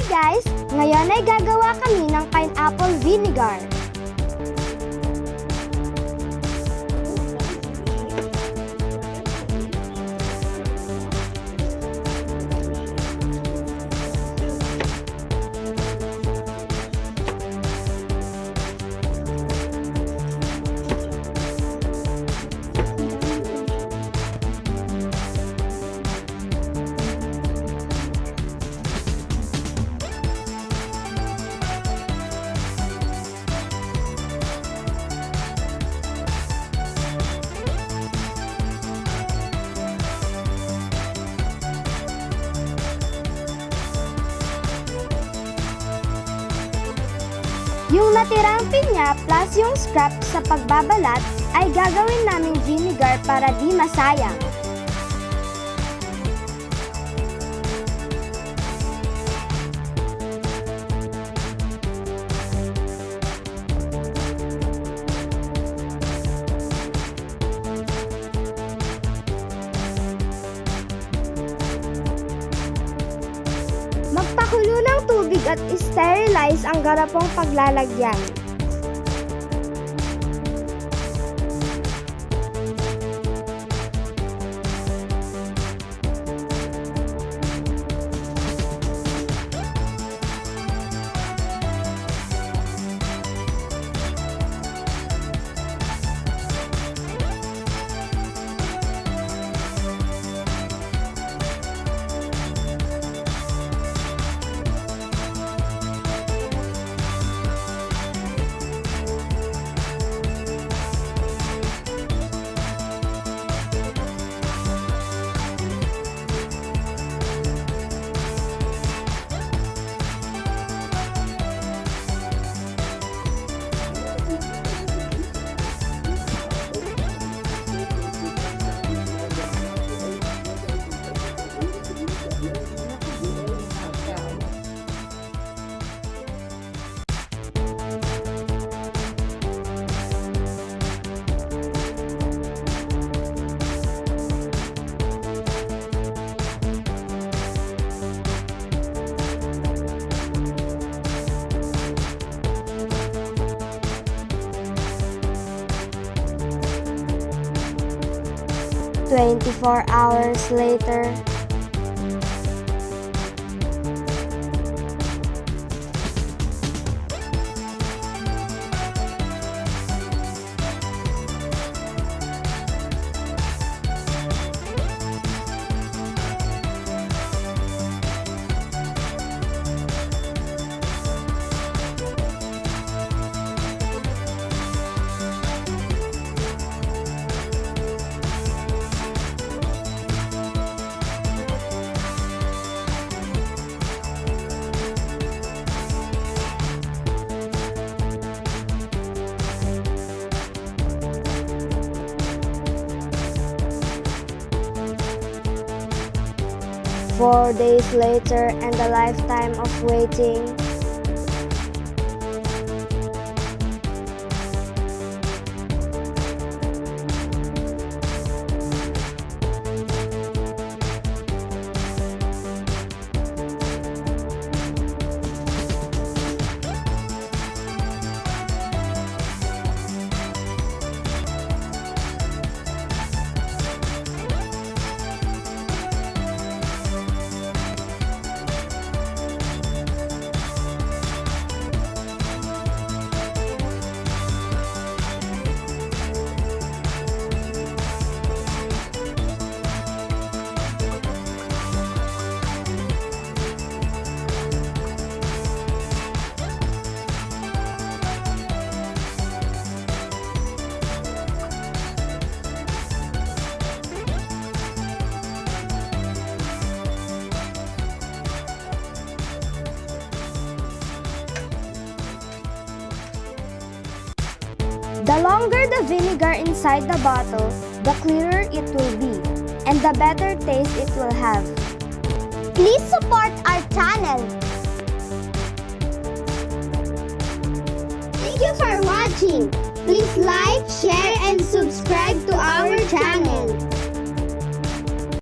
guys! Ngayon ay gagawa kami ng pineapple vinegar. Yung natirang pinya plus yung scrap sa pagbabalat ay gagawin naming vinegar para di masayang. Magpakulo ng tubig at sterilize ang garapong paglalagyan. "24 hours later." "4 days later and a lifetime of waiting." The longer the vinegar inside the bottle, the clearer it will be, and the better taste it will have. Please support our channel. Thank you for watching. Please like, share, and subscribe to our channel.